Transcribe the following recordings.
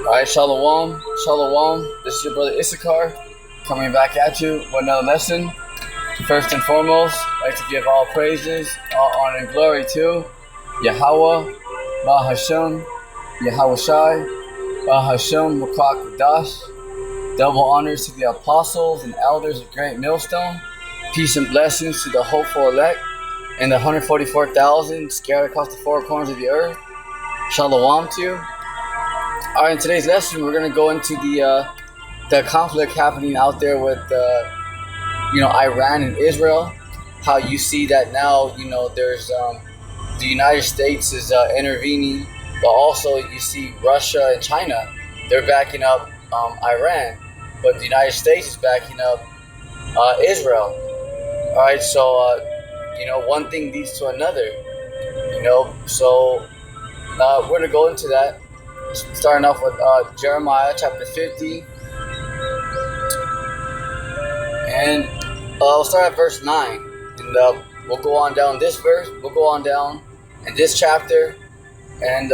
Alright, Shalom, Shalom. This is your brother Issachar coming back at you with another lesson. First and foremost, I'd like to give all praises, all honor and glory to Yahweh, Ba Hashem, Yahweh Shai, Ba Hashem, Makak Dash. Double honors to the apostles and elders of Great Millstone. Peace and blessings to the hopeful elect and the 144,000 scattered across the four corners of the earth. Shalom to you. Alright, in today's lesson, we're going to go into the conflict happening out there with, Iran and Israel. How you see that now, there's the United States is intervening, but also you see Russia and China, they're backing up Iran, but the United States is backing up Israel. Alright, so, one thing leads to another, so we're going to go into that. Starting off with Jeremiah chapter 50. And we'll start at verse 9. And we'll go on down this verse. We'll go on down in this chapter. And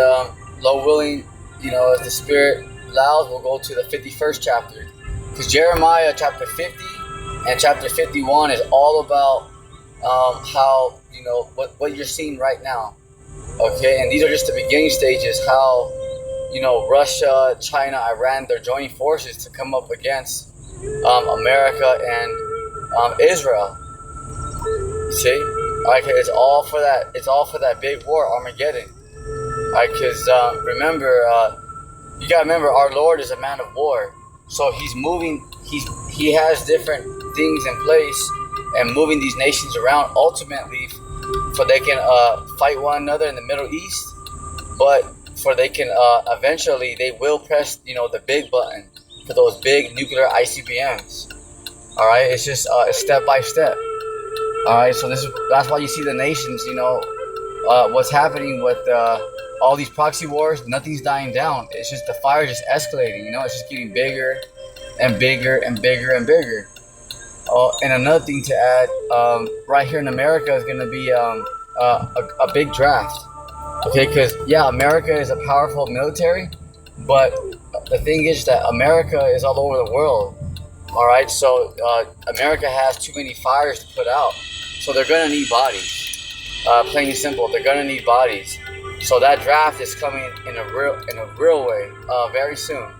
Lord willing, if the Spirit allows, we'll go to the 51st chapter. Because Jeremiah chapter 50 and chapter 51 is all about how, what you're seeing right now. Okay, and these are just the beginning stages, how Russia, China, Iran, they're joining forces to come up against America and Israel. See? Okay, it's all for that. It's all for that big war, Armageddon. Alright, because remember, you gotta remember, our Lord is a man of war. So he's moving. He has different things in place and moving these nations around ultimately, so they can fight one another in the Middle East, but for they can eventually they will press the big button for those big nuclear ICBMs. All right, it's just step by step. All right, so that's why you see the nations. What's happening with all these proxy wars. Nothing's dying down. It's just the fire is just escalating. It's just getting bigger and bigger and bigger and bigger. And another thing to add, right here in America is going to be a big draft. Okay, because America is a powerful military, but the thing is that America is all over the world. All right, so America has too many fires to put out, so they're gonna need bodies. Plain and simple, they're gonna need bodies. So that draft is coming in a real way, very soon.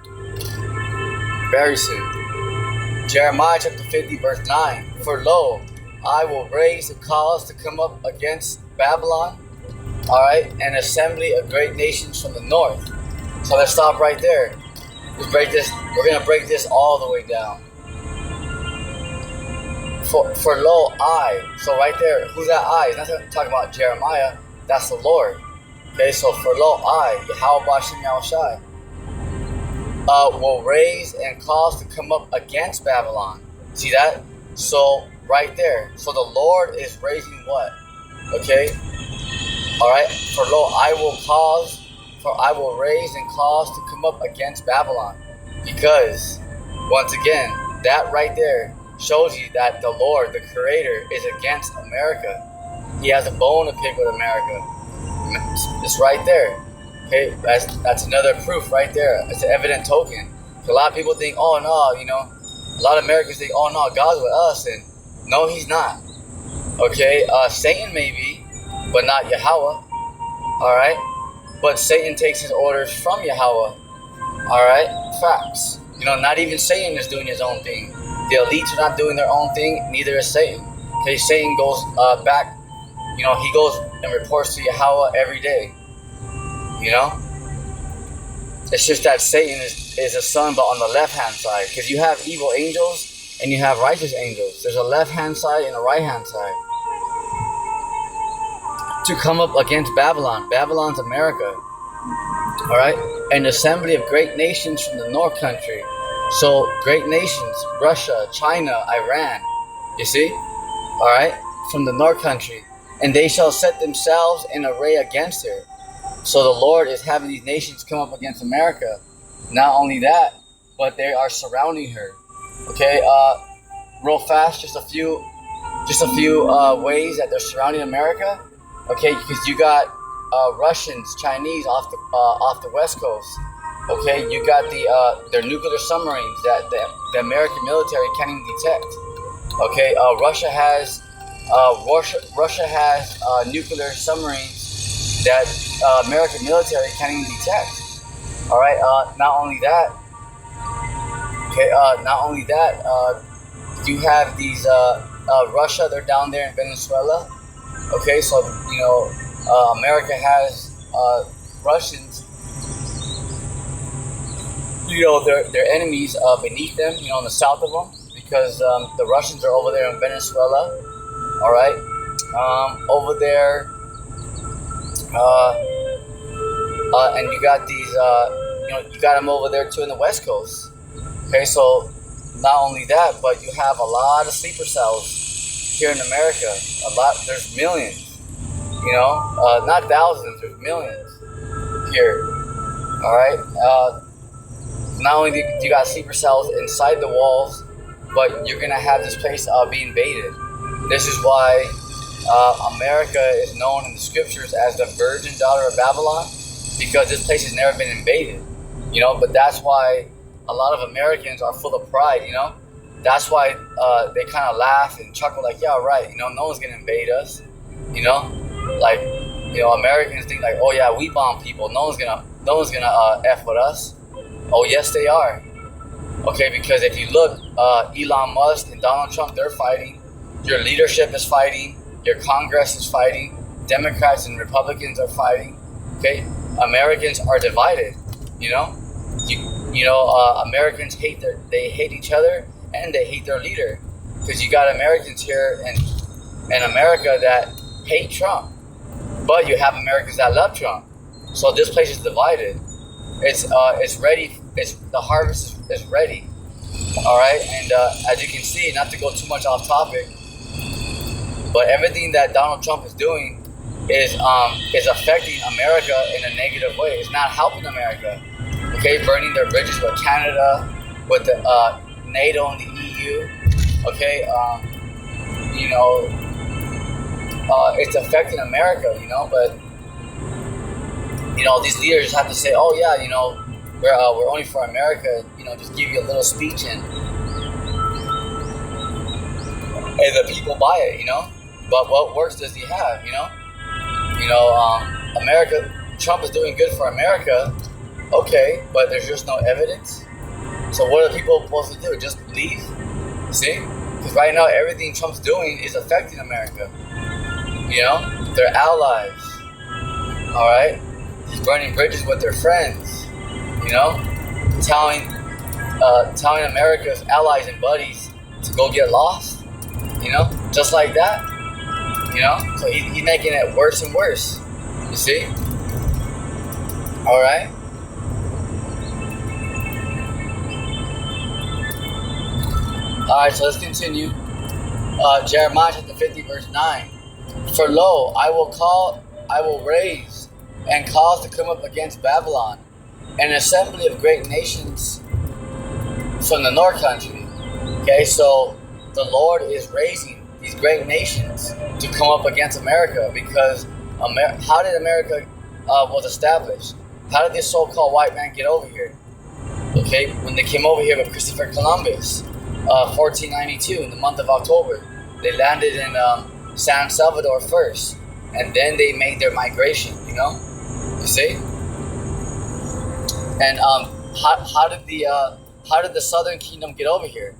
Very soon. Jeremiah chapter 50 verse 9. For lo, I will raise a cause to come up against Babylon. Alright, an assembly of great nations from the north. So let's stop right there. Let's break this. We're gonna break this all the way down. For lo, I. So right there, who's that I? It's not talking about Jeremiah. That's the Lord. Okay, so for lo, I, Yahweh Bashim Yahushai, will raise and cause to come up against Babylon. See that? So right there. So the Lord is raising what? Okay. Alright, for lo, I will raise and cause to come up against Babylon. Because, once again, that right there shows you that the Lord, the Creator, is against America. He has a bone to pick with America. It's right there. Okay, that's another proof right there. It's an evident token. A lot of people think, oh no, a lot of Americans think, oh no, God's with us, and no, He's not. Okay, Satan may be, but not Yahweh. Alright? But Satan takes his orders from Yahweh. Alright? Facts. Not even Satan is doing his own thing. The elites are not doing their own thing, neither is Satan. Okay, Satan goes back. You know, he goes and reports to Yahweh every day. You know, it's just that Satan is a son, but on the left-hand side, because you have evil angels and you have righteous angels. There's a left-hand side and a right-hand side. To come up against Babylon. Babylon's America. All right, an assembly of great nations from the north country. So great nations: Russia, China, Iran. You see, all right, from the north country, and they shall set themselves in array against her. So the Lord is having these nations come up against America. Not only that, but they are surrounding her. Okay, real fast, just a few ways that they're surrounding America. Okay, because you got Russians, Chinese off the west coast. Okay, you got their nuclear submarines that the American military can't even detect. Okay, Russia has nuclear submarines that American military can't even detect. All right. Not only that. Okay. You have these Russia. They're down there in Venezuela. Okay. So you know, America has Russians. You know, their enemies beneath them. You know, on the south of them, because the Russians are over there in Venezuela. All right. Over there. And you got these, you got them over there too in the West Coast. Okay, so not only that, but you have a lot of sleeper cells here in America. There's millions, you know, not thousands, there's millions here. All right. Not only do you got sleeper cells inside the walls, but you're gonna have this place be invaded. This is why America is known in the scriptures as the virgin daughter of Babylon, because this place has never been invaded, you know. But that's why a lot of Americans are full of pride, you know. That's why they kind of laugh and chuckle like, yeah, right, you know, no one's gonna invade us, you know. Like, you know, Americans think like, oh yeah, we bomb people, no one's gonna f with us. Oh yes, they are. Okay, because if you look, Elon Musk and Donald Trump, they're fighting. Your leadership is fighting. Your Congress is fighting. Democrats and Republicans are fighting. Okay, Americans are divided. You know, Americans hate each other, and they hate their leader, because you got Americans here in America that hate Trump, but you have Americans that love Trump. So this place is divided. It's ready. The harvest is ready. All right, and as you can see, not to go too much off topic, but everything that Donald Trump is doing is affecting America in a negative way. It's not helping America. Okay, burning their bridges with Canada, with the NATO and the EU. Okay, it's affecting America. You know, but you know, these leaders have to say, oh yeah, you know, we're only for America. You know, just give you a little speech and the people buy it. You know. But what works does he have, you know? America, Trump is doing good for America, okay, but there's just no evidence. So what are people supposed to do? Just leave? See? Because right now, everything Trump's doing is affecting America. You know? They're allies. All right? He's burning bridges with their friends. You know? Telling America's allies and buddies to go get lost. You know? Just like that. You know, so he's making it worse and worse. You see? All right. All right. So let's continue. Jeremiah chapter 50, verse 9. For lo, I will raise and cause to come up against Babylon an assembly of great nations from the north country. Okay, so the Lord is raising these great nations to come up against America, because how did America was established? How did this so-called white man get over here? Okay, when they came over here with Christopher Columbus, 1492 in the month of October, they landed in San Salvador first, and then they made their migration. You know, you see. And how did the Southern Kingdom get over here?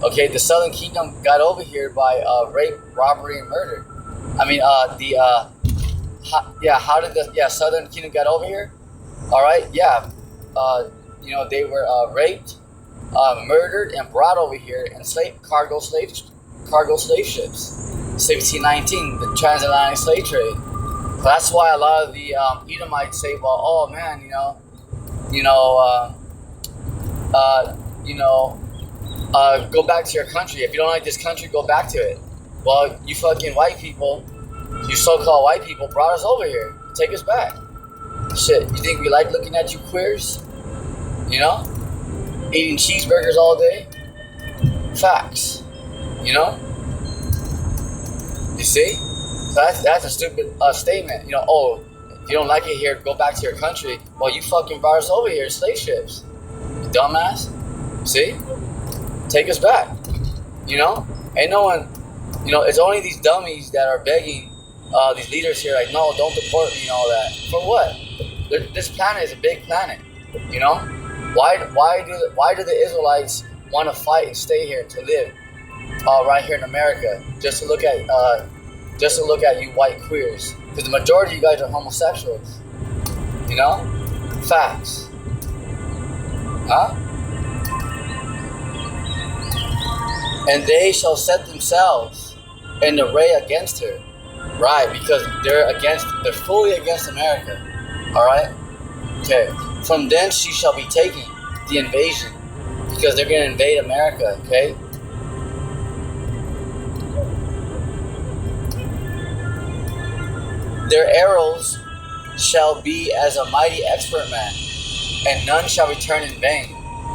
Okay, the Southern Kingdom got over here by rape, robbery, and murder. I mean, how did the Southern Kingdom get over here? All right, yeah, they were raped, murdered, and brought over here in cargo slave ships. 1619, the transatlantic slave trade. So that's why a lot of the Edomites say, well, oh man, you know, go back to your country. If you don't like this country, go back to it. Well, you fucking white people, you so-called white people brought us over here. Take us back. Shit, you think we like looking at you queers? You know? Eating cheeseburgers all day? Facts. You know? You see? That's a stupid statement. Oh, if you don't like it here, go back to your country. Well, you fucking brought us over here, slave ships. You dumbass. See? Take us back. Ain't no one, it's only these dummies that are begging these leaders here, like, no, don't deport me and all that. For what? This planet is a big planet. Why do the Israelites want to fight and stay here to live right here in America just to look at you white queers? Because the majority of you guys are homosexuals. Facts. Huh? And they shall set themselves in array against her. Right, because they're fully against America. Alright? Okay. From thence she shall be taken, the invasion. Because they're going to invade America, okay? Their arrows shall be as a mighty expert man, and none shall return in vain.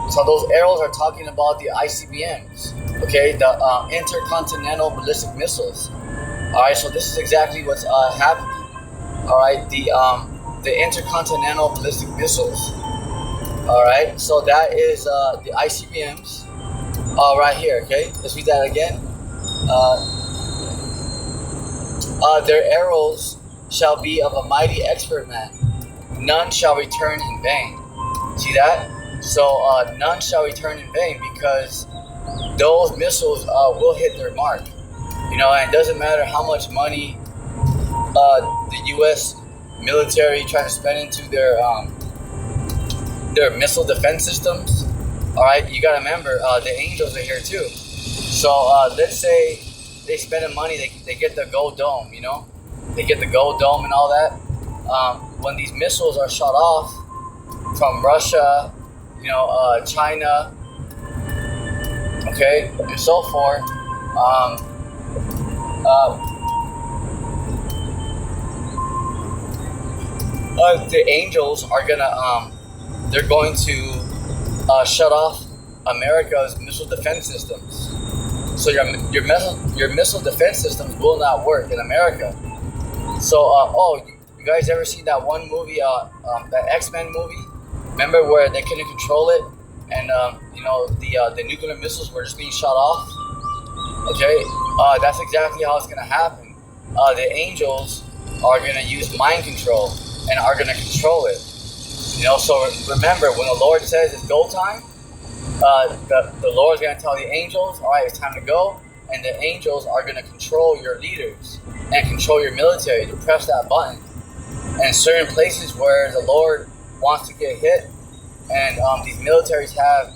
So those arrows are talking about the ICBMs, okay? The intercontinental ballistic missiles. All right, so this is exactly what's happening. All right, the intercontinental ballistic missiles. All right, so that is the ICBMs. Right here. Okay, let's read that again. Their arrows shall be of a mighty expert man. None shall return in vain. See that? So none shall return in vain because those missiles will hit their mark. And it doesn't matter how much money the U.S. military tries to spend into their missile defense systems. All right, you gotta remember the angels are here too. So let's say they spend the money, they get the Gold Dome. They get the Gold Dome and all that. When these missiles are shot off from Russia, China, okay, and so forth. The angels are they're going to shut off America's missile defense systems. So your missile defense systems will not work in America. So, you guys ever seen that one movie, that X-Men movie? Remember where they couldn't control it, and the nuclear missiles were just being shot off? Okay, that's exactly how it's gonna happen. The angels are gonna use mind control and are gonna control it. So remember, when the Lord says it's go time, the Lord's gonna tell the angels, all right, it's time to go, and the angels are gonna control your leaders and control your military to press that button. And certain places where the Lord wants to get hit, and these militaries have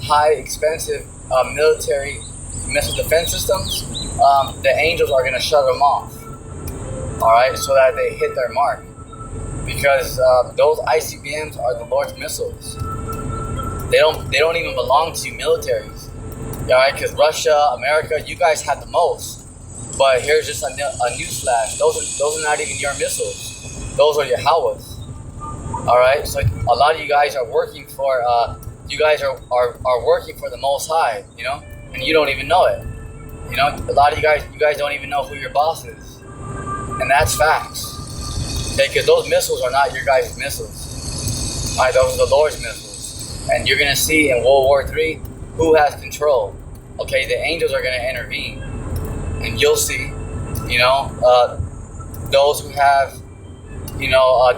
high, expensive military missile defense systems, the angels are going to shut them off. All right, so that they hit their mark, because those ICBMs are the Lord's missiles. They don't even belong to militaries. All right, because Russia, America, you guys have the most. But here's just a news flash. Those are not even your missiles. Those are Yahweh's. All right, so a lot of you guys are working for are working for the Most High, and you don't even know it. A lot of you guys don't even know who your boss is, and that's facts. Okay, because those missiles are not your guys' missiles. All right, those are the Lord's missiles, and you're gonna see in World War III who has control. Okay, the angels are gonna intervene, and you'll see. Those who have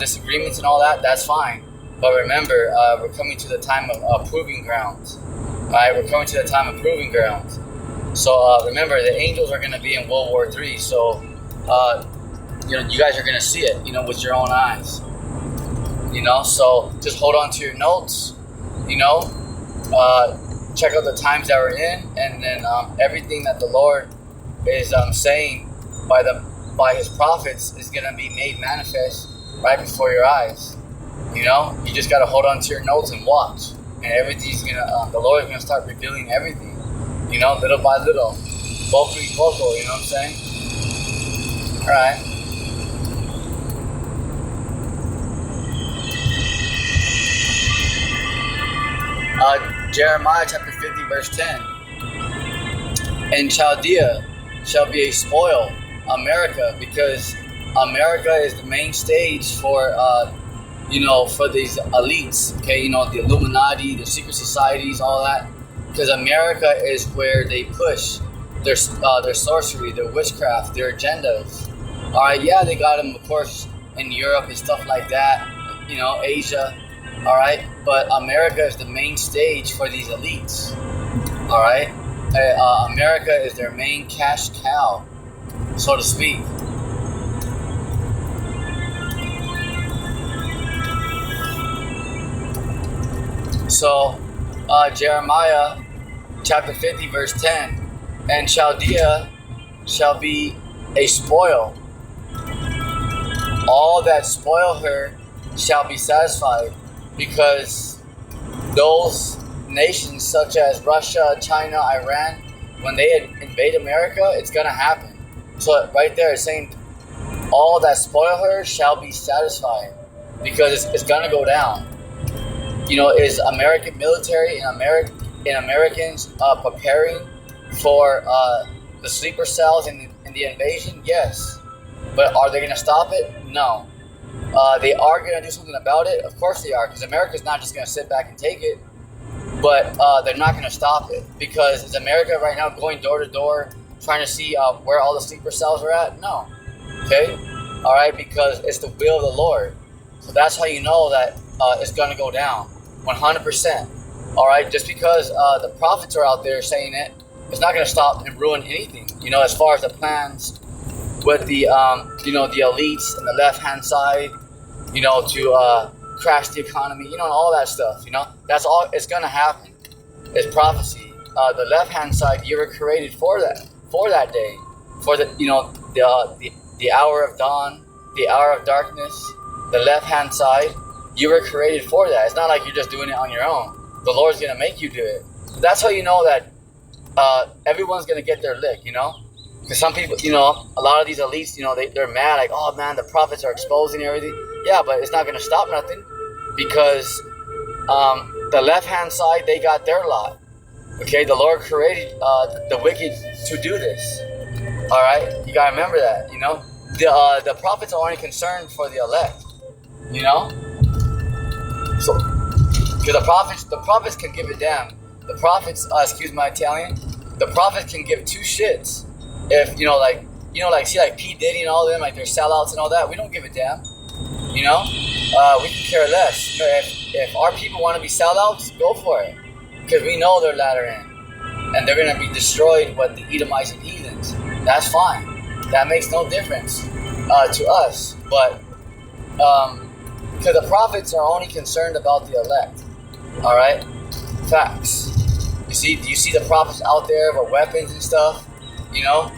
disagreements and all that, that's fine. But remember, we're coming to the time of proving grounds. All right, we're coming to the time of proving grounds. So remember, the angels are going to be in World War III. So you guys are going to see it, with your own eyes. So just hold on to your notes. Check out the times that we're in, and then everything that the Lord is saying by His prophets is going to be made manifest right before your eyes. You just got to hold on to your notes and watch, and everything's gonna. The Lord is gonna start revealing everything. Little by little, vocal. You know what I'm saying? All right. Jeremiah chapter 50 verse 10. And Chaldea shall be a spoil, America, because America is the main stage for for these elites, okay, the Illuminati, the secret societies, all that, because America is where they push their sorcery, their witchcraft, their agendas. All right, yeah, they got them, of course, in Europe and stuff like that, Asia. All right, but America is the main stage for these elites. All right, America is their main cash cow, so to speak. So, Jeremiah chapter 50 verse 10, and Chaldea shall be a spoil. All that spoil her shall be satisfied, because those nations such as Russia, China, Iran, when they invade America, it's going to happen. So right there it's saying all that spoil her shall be satisfied, because it's going to go down. Is American military and Americans preparing for the sleeper cells in the invasion? Yes. But are they going to stop it? No. They are going to do something about it? Of course they are, because America's not just going to sit back and take it. But they're not going to stop it, because is America right now going door to door trying to see where all the sleeper cells are at? No. Okay? All right, because it's the will of the Lord. So that's how you know that it's going to go down. 100%. All right, just because the prophets are out there saying it, it's not going to stop and ruin anything. As far as the plans with the the elites and the left hand side, to crash the economy, and all that stuff. That's all. It's going to happen. It's prophecy. The left hand side, you were created for that day, for the hour of dawn, the hour of darkness. The left hand side. You were created for that. It's not like you're just doing it on your own. The Lord's going to make you do it. That's how you know that everyone's going to get their lick, Because some people, a lot of these elites, they're mad, like, oh man, the prophets are exposing everything. Yeah, but it's not going to stop nothing, because the left-hand side, they got their lot. Okay, the Lord created the wicked to do this. All right, you got to remember that, The prophets are only concerned for the elect, So, because the prophets can give a damn. The prophets, excuse my Italian, the prophets can give two shits. If see, like P Diddy and all them, like they're sellouts and all that. We don't give a damn. We can care less. If our people want to be sellouts, go for it, because we know they're latter end, and they're gonna be destroyed with the Edomites and heathens. That's fine. That makes no difference to us. But because the prophets are only concerned about the elect. All right, facts. Do you see the prophets out there with weapons and stuff? No,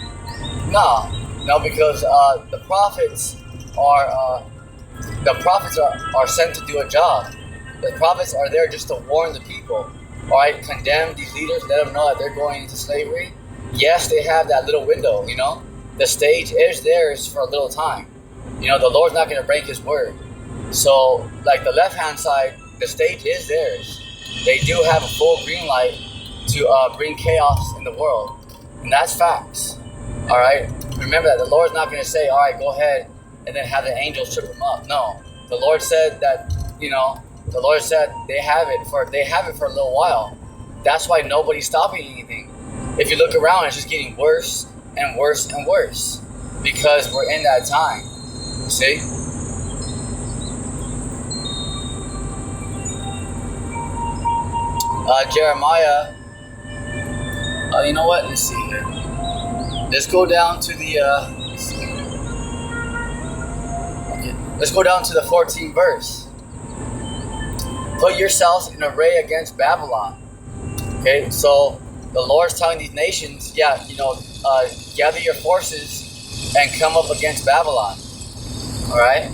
because the prophets are sent to do a job. The prophets are there just to warn the people. All right, condemn these leaders, let them know that they're going into slavery. Yes, they have that little window. The stage is theirs for a little time. The Lord's not going to break His word. So, like the left-hand side, the stage is theirs. They do have a full green light to bring chaos in the world. And that's facts. All right? Remember that the Lord's not going to say, all right, go ahead, and then have the angels trip them up. No. The Lord said that, the Lord said they have it for a little while. That's why nobody's stopping anything. If you look around, it's just getting worse and worse and worse, because we're in that time. See? Jeremiah You know what? Let's see here. Let's go down to the. Okay. Let's go down to the 14th verse. Put yourselves in array against Babylon. Okay, so the Lord's telling these nations, yeah, gather your forces and come up against Babylon. All right.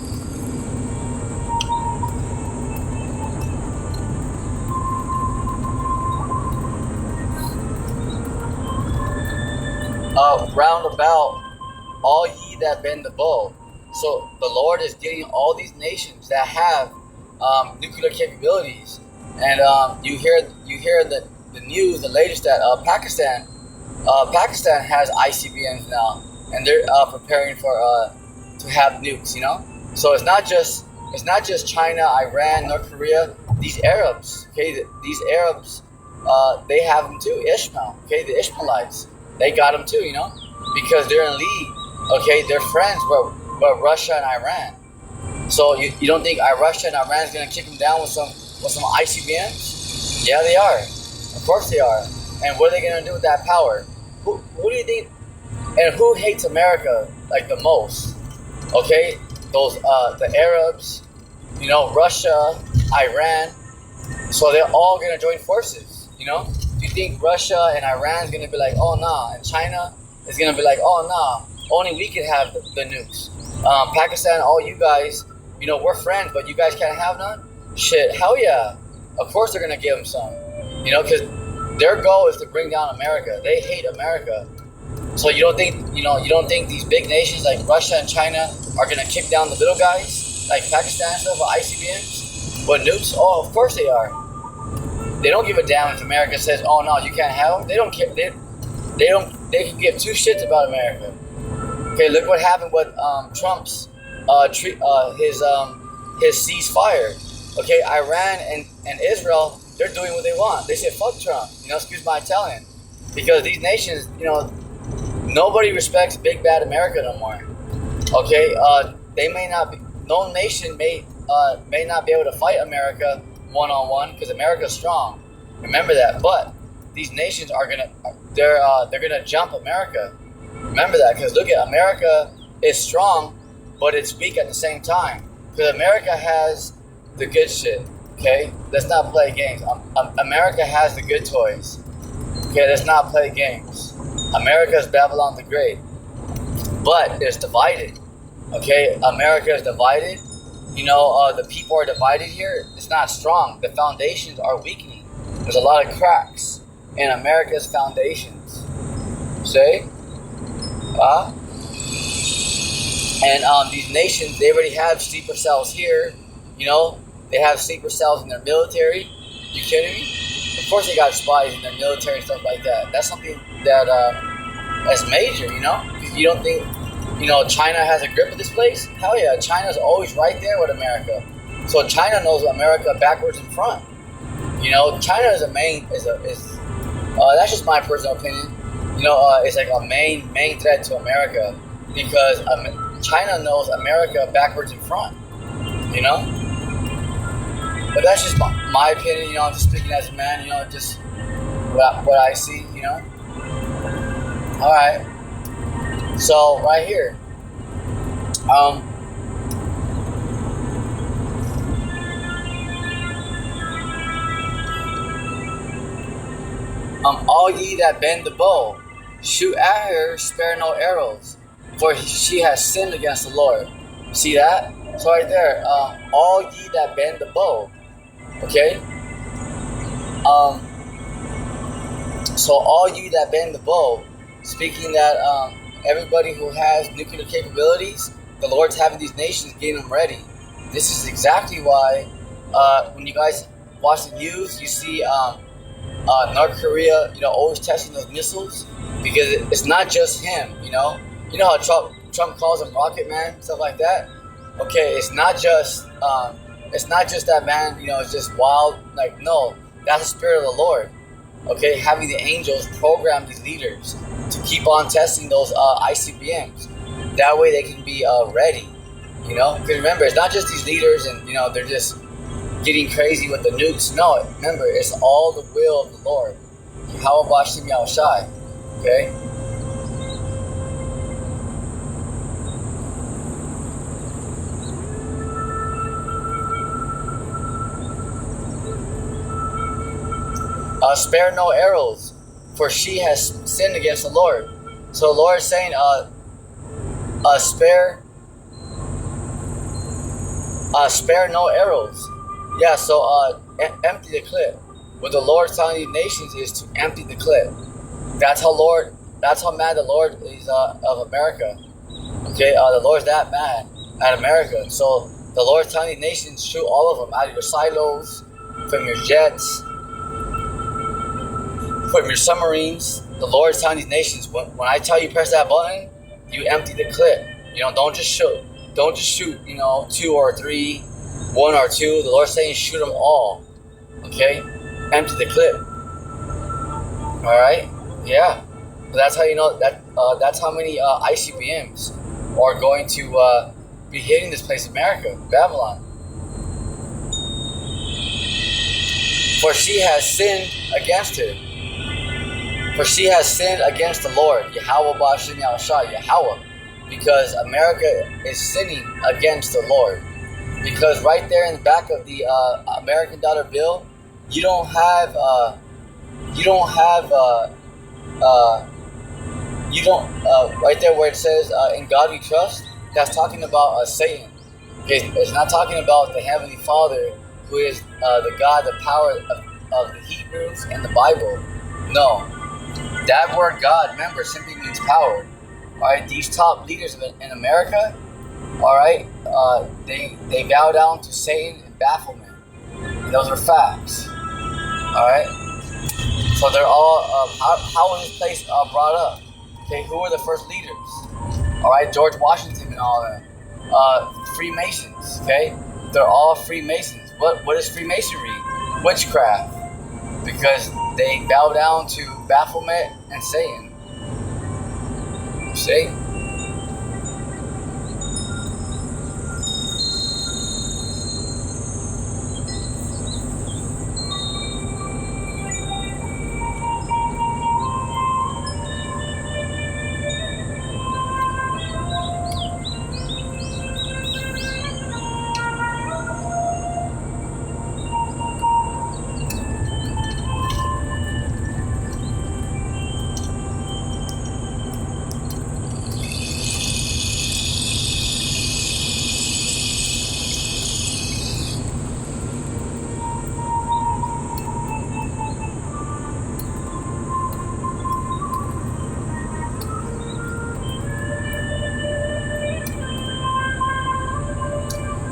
Round about all ye that bend the bow. So the Lord is getting all these nations that have nuclear capabilities, and you hear the news, the latest that Pakistan has ICBMs now, and they're preparing for to have nukes. So it's not just China, Iran, North Korea. These Arabs, okay, these Arabs, they have them too. Ishmael, okay, the Ishmaelites, they got them too. Because they're in league. Okay, they're friends with Russia and Iran. So you don't think Russia and Iran is gonna kick them down with some ICBMs? Yeah, they are. Of course they are. And what are they gonna do with that power? Who do you think? And who hates America like the most? Okay, those the Arabs, Russia, Iran. So they're all gonna join forces. Do you think Russia and Iran is gonna be like, oh nah, and China is gonna be like, oh nah, only we can have the nukes. Pakistan, all you guys, we're friends, but you guys can't have none. Shit, hell yeah, of course they're gonna give them some. Because their goal is to bring down America. They hate America. So you don't think these big nations like Russia and China are gonna kick down the little guys like Pakistan and stuff with ICBMs, with nukes? Oh, of course they are. They don't give a damn if America says, "Oh no, you can't have them." They don't care. They can give two shits about America. Okay, look what happened with Trump's his ceasefire. Okay, Iran and Israel, they're doing what they want. They said, "Fuck Trump." Excuse my Italian, because these nations, nobody respects big bad America no more. Okay, they may not be. No nation may not be able to fight America one-on-one because America's strong. Remember that. But these nations they're gonna jump America. Remember that, because look at America is strong, but it's weak at the same time. Because America has the good shit. Okay, let's not play games. America has the good toys. Okay, let's not play games. America is Babylon the Great, but it's divided. Okay, America is divided. The people are divided here. It's not strong. The foundations are weakening. There's a lot of cracks in America's foundations. See? And these nations, they already have sleeper cells here. They have sleeper cells in their military. You kidding me? Of course they got spies in their military and stuff like that. That's something that's major, Because you don't think, China has a grip of this place? Hell yeah, China's always right there with America. So China knows America backwards and front. China is that's just my personal opinion. It's like a main threat to America, because China knows America backwards and front. But that's just my opinion. I'm just speaking as a man. Just what I see. All right. So right here, all ye that bend the bow, shoot at her, spare no arrows, for she has sinned against the Lord. See that? So right there, all ye that bend the bow. Okay. So all you that bend the bow, speaking that everybody who has nuclear capabilities, the Lord's having these nations getting them ready. This is exactly why when you guys watch the news, you see North Korea, always testing those missiles, because it's not just him. You know how Trump calls him Rocket Man, stuff like that. Okay, it's not just that man. It's just wild. Like, no, that's the spirit of the Lord. Okay, having the angels program these leaders to keep on testing those ICBMs. That way they can be ready. Because remember, it's not just these leaders and they're just getting crazy with the nukes. No, remember, it's all the will of the Lord. Yahweh Bashim Yahushai. Okay? Spare no arrows, for she has sinned against the Lord. So the Lord is saying, spare no arrows. Yeah, so empty the clip. What the Lord is telling these nations is to empty the clip. That's how mad the Lord is of America. Okay, the Lord's that mad at America. So the Lord is telling these nations, shoot all of them out of your silos, from your jets, from your submarines. The Lord is telling these nations, when I tell you press that button, you empty the clip. Don't just shoot. Don't just shoot, 2 or 3, 1 or 2. The Lord's saying shoot them all. Okay? Empty the clip. Alright? Yeah. So that's how you know that that's how many ICBMs are going to be hitting this place, America, Babylon. For she has sinned against her. For she has sinned against the Lord, Yahweh Bashim Yahushua, Yahweh, because America is sinning against the Lord. Because right there in the back of the American dollar bill, you don't have right there where it says in God we trust. That's talking about Satan. It's not talking about the Heavenly Father, who is the God, the power of the Hebrews and the Bible. No. That word God, remember, simply means power. Alright, these top leaders in America, alright, they bow down to Satan and bafflement. Those are facts. Alright? So they're all, how was this place brought up? Okay, who were the first leaders? Alright, George Washington and all that. Freemasons, okay? They're all Freemasons. What is Freemasonry? Witchcraft. Because they bow down to Baphomet and Satan. See?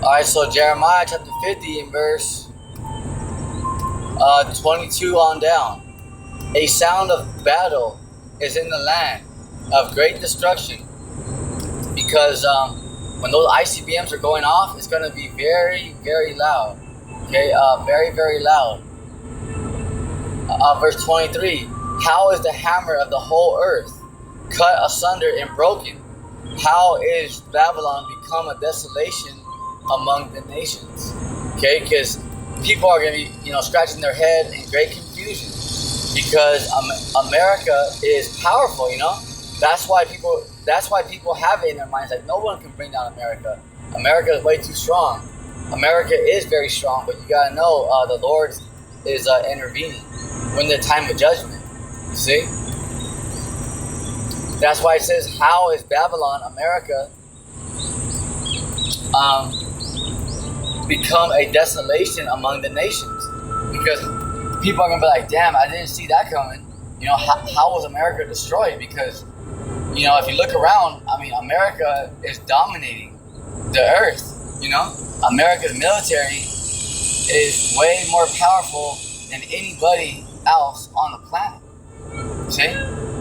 Alright, so Jeremiah chapter 50 and verse 22 on down. A sound of battle is in the land of great destruction. Because when those ICBMs are going off, it's going to be very, very loud. Okay, very, very loud. Verse 23. How is the hammer of the whole earth cut asunder and broken? How is Babylon become a desolation among the nations? Okay, because people are going to be, scratching their head in great confusion, because America is powerful. That's why people have it in their minds like no one can bring down America. America is way too strong. America is very strong, but you gotta know the Lord is intervening when the time of judgment. You see, that's why it says, "How is Babylon, America, become a desolation among the nations?" Because people are gonna be like, "Damn, I didn't see that coming." How was America destroyed? Because if you look around, America is dominating the earth. America's military is way more powerful than anybody else on the planet. See?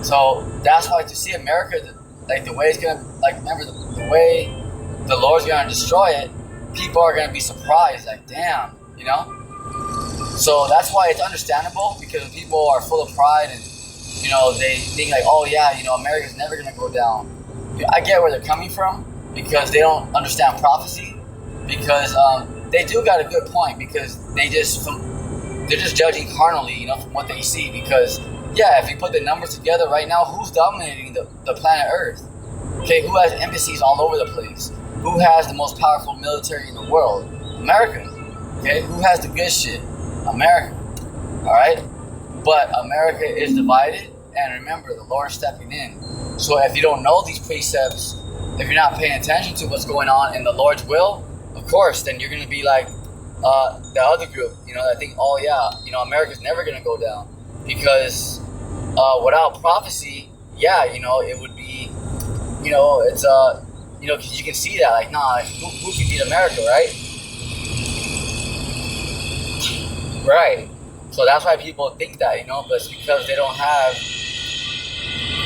So that's why to see America, like the way it's gonna, remember the way the Lord's gonna destroy it, people are gonna be surprised, like, damn, So that's why it's understandable, because when people are full of pride and they think like, oh yeah, America's never gonna go down. I get where they're coming from, because they don't understand prophecy. Because they do got a good point, because they're just judging carnally, from what they see. Because Yeah, if you put the numbers together right now, who's dominating the planet Earth? Okay, who has embassies all over the place? Who has the most powerful military in the world? America. Okay, who has the good shit? America. Alright? But America is divided, and remember, the Lord's stepping in. So if you don't know these precepts, if you're not paying attention to what's going on in the Lord's will, of course, then you're going to be like the other group, I think, oh yeah, America's never going to go down. Because without prophecy, yeah, it would be, it's, because you can see that, like, nah, who can beat America, right? Right. So that's why people think that, but it's because they don't have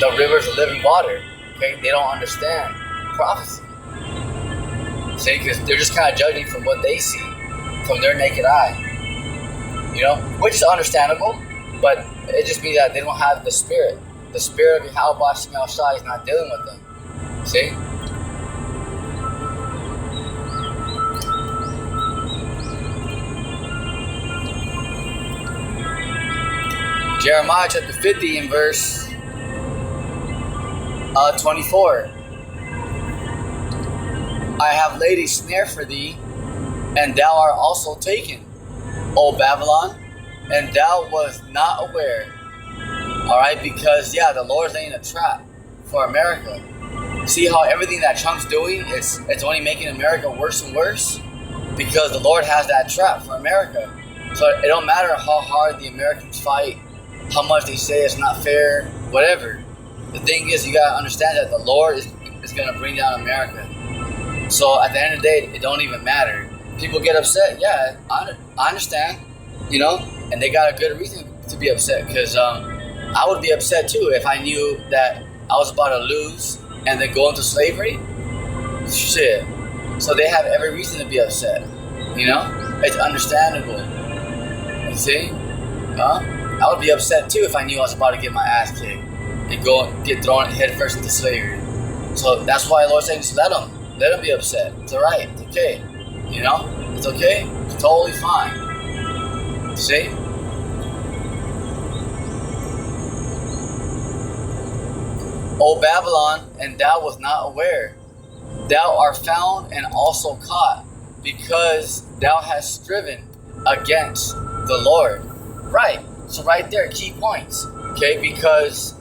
the rivers of living water, okay? They don't understand prophecy. See, because they're just kind of judging from what they see, from their naked eye, which is understandable, but it just means that they don't have the spirit. The spirit of Yahweh Shema Shai is not dealing with them. See? Jeremiah chapter 50 and verse 24. I have laid a snare for thee, and thou art also taken, O Babylon, and thou was not aware. Alright, because the Lord's laying a trap for America. See how everything that Trump's doing, it's only making America worse and worse? Because the Lord has that trap for America. So it don't matter how hard the Americans fight, how much they say it's not fair, whatever. The thing is, you gotta understand that the Lord is gonna bring down America. So at the end of the day, it don't even matter. People get upset, yeah, I understand, and they got a good reason to be upset, because I would be upset too if I knew that I was about to lose and then go into slavery. Shit. So they have every reason to be upset, It's understandable. You see? I would be upset too if I knew I was about to get my ass kicked and get thrown head first into slavery. So that's why the Lord's saying, just let them be upset. It's alright. It's okay. It's okay. It's totally fine. See? O Babylon, and thou was not aware. Thou art found and also caught, because thou hast striven against the Lord. Right. So right there, key points. Okay, because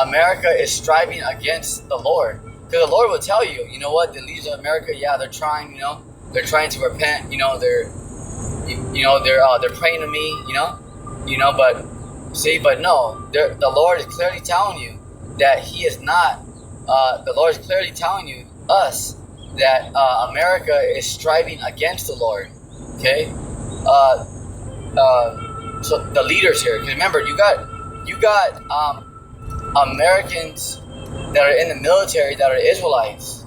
America is striving against the Lord. Because the Lord will tell you, what, the leaders of America, they're trying, they're trying to repent, they're praying to me, but no, the Lord is clearly telling you that He is not. The Lord is clearly telling you, us, that America is striving against the Lord. Okay, so the leaders here, because remember, you got Americans that are in the military that are Israelites,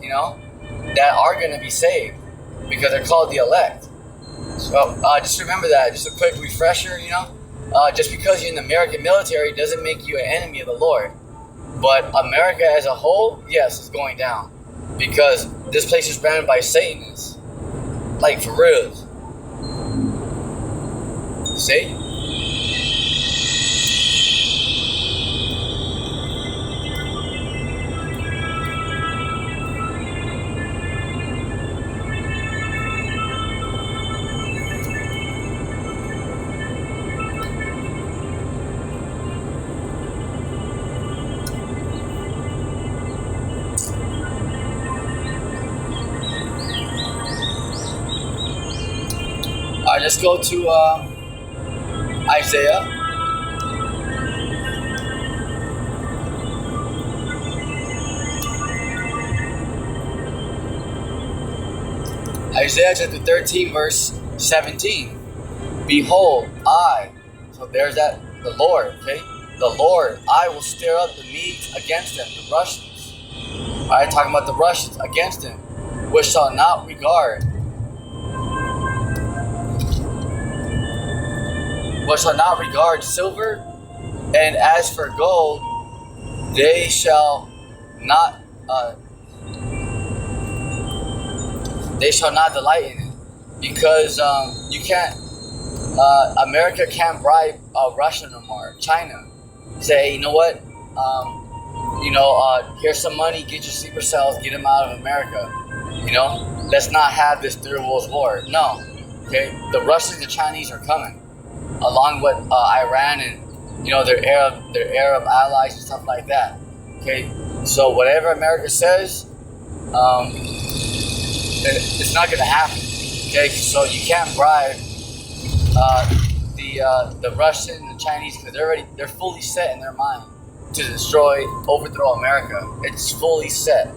that are going to be saved because they're called the elect. So just remember that. Just a quick refresher, just because you're in the American military doesn't make you an enemy of the Lord. But America as a whole, yes, is going down because this place is ran by Satanists, like for real. See? Alright, let's go to Isaiah. Isaiah chapter 13, verse 17. Behold, so there's that, the Lord, okay? The Lord, I will stir up the Medes against them, the Russians. Alright, talking about the Russians against them, which shall not regard. Which shall not regard silver, and as for gold, they shall not delight in it, because you can't. America can't bribe Russia no more, China. Say, you know what? Here's some money. Get your sleeper cells. Get them out of America. Let's not have this third world war. No. Okay. The Russians and Chinese are coming, along with Iran and their Arab allies and stuff like that. Okay. So whatever America says, it's not going to happen. Okay. So you can't bribe the Russian and the Chinese, because they're fully set in their mind to overthrow America. It's fully set.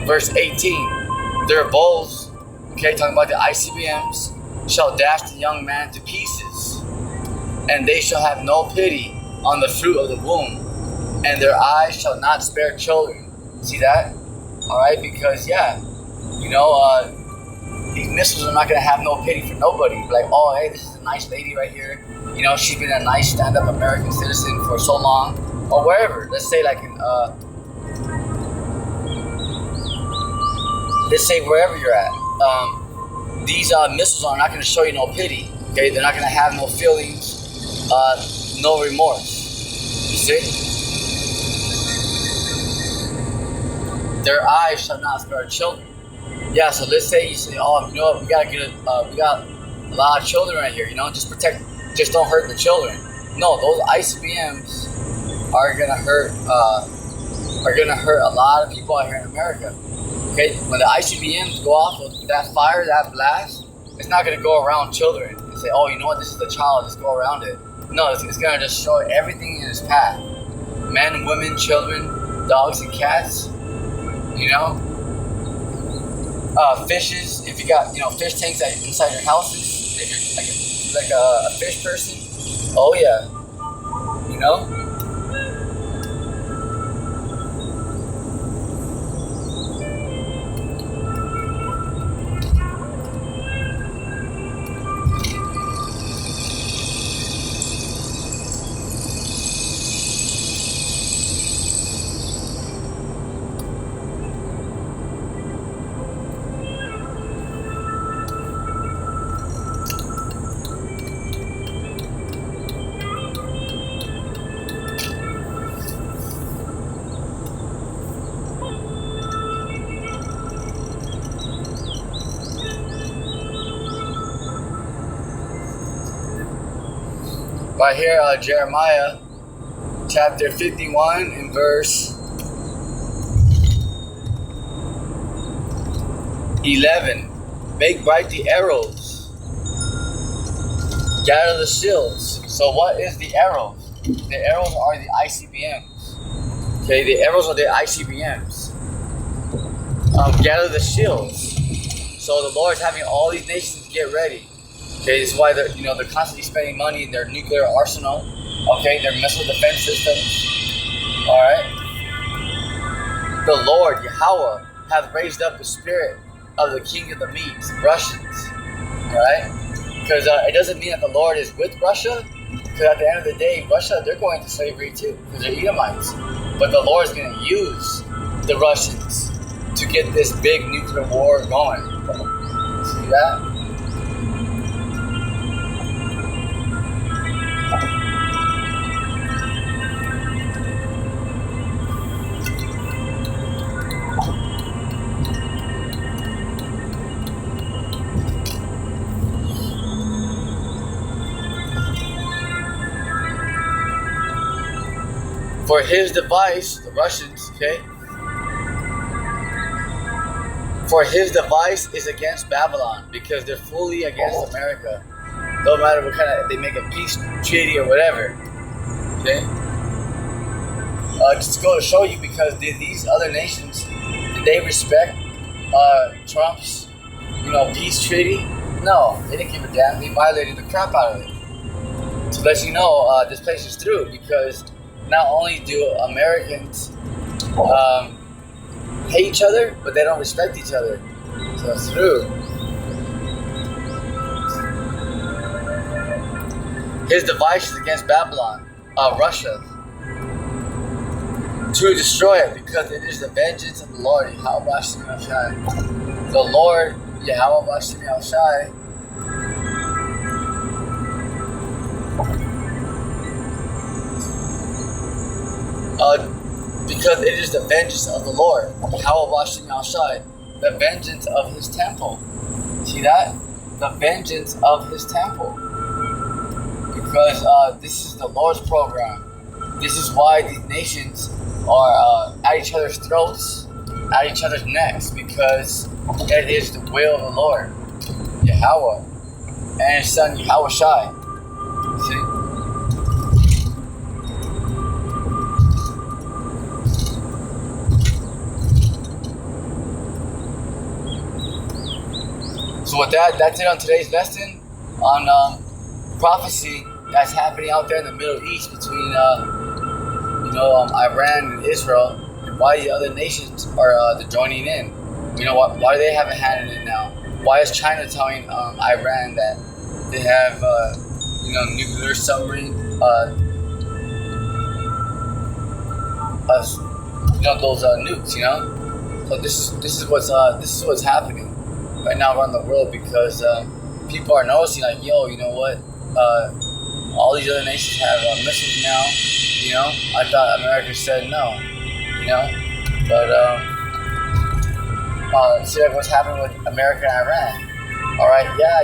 Verse 18, their bulls, okay, talking about the ICBMs, shall dash the young man to pieces, and they shall have no pity on the fruit of the womb, and their eyes shall not spare children. See that? All right, because these missiles are not going to have no pity for nobody. Like, oh, hey, this is a nice lady right here. She's been a nice stand-up American citizen for so long, or wherever. Let's say like let's say wherever you're at. These missiles are not going to show you no pity. Okay, they're not going to have no feelings, no remorse. You see? Their eyes shall not spare children. Yeah, so let's say you say, oh, you know what, we got a lot of children right here. Just don't hurt the children. No, those ICBMs are gonna hurt a lot of people out here in America. Okay, when the ICBMs go off with that fire, that blast, it's not gonna go around children and say, oh, you know what, this is the child, let's go around it. No, it's gonna destroy everything in its path. Men, women, children, dogs and cats. Fishes. If you got fish tanks inside your houses, if you're like a fish person, oh yeah, Right here, Jeremiah chapter 51 and verse 11. Make bright the arrows, gather the shields. So what is the arrows? The arrows are the ICBMs. Okay, the arrows are the ICBMs. Gather the shields. So the Lord is having all these nations get ready. Okay, this is why they're constantly spending money in their nuclear arsenal. Okay, their missile defense systems. All right. The Lord Yahweh hath raised up the spirit of the king of the Medes, Russians. All right, because it doesn't mean that the Lord is with Russia. Because at the end of the day, Russia, they're going to slavery too, because they're Edomites. But the Lord is going to use the Russians to get this big nuclear war going. See that? For his device, the Russians, okay? For his device is against Babylon, because they're fully against America. No matter what kind of, they make a peace treaty or whatever, okay? Just to go to show you, because these other nations, did they respect Trump's, peace treaty? No, they didn't give a damn. They violated the crap out of it. To let you know, this place is through, because not only do Americans hate each other, but they don't respect each other. So it's through. His device is against Babylon, Russia, to destroy it, because it is the vengeance of the Lord Yahweh Bashim Al-Shai. The Lord Yahweh Bashim Al-Shai because it is the vengeance of the Lord. How Hashem outside, the vengeance of His temple. See that? The vengeance of His temple. Because this is the Lord's program. This is why these nations are at each other's throats, at each other's necks, because it is the will of the Lord, Yahweh, and His Son Yahweh Shai. See? So with that, that's it on today's lesson on prophecy that's happening out there in the Middle East between Iran and Israel, and why the other nations are joining in. Why do they have a hand in it now? Why is China telling Iran that they have nuclear submarine those nukes? So this is what's happening right now around the world, because people are noticing, like, yo, you know what? All these other nations have missiles now. I thought America said no. But see, like, what's happening with America and Iran. All right, yeah,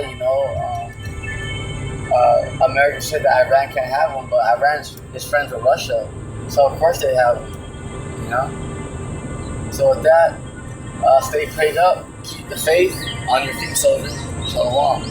America said that Iran can't have one, but Iran is friends with Russia, so of course they have them. So with that, stay prayed up, keep the faith on your feet, soldier. Shalom.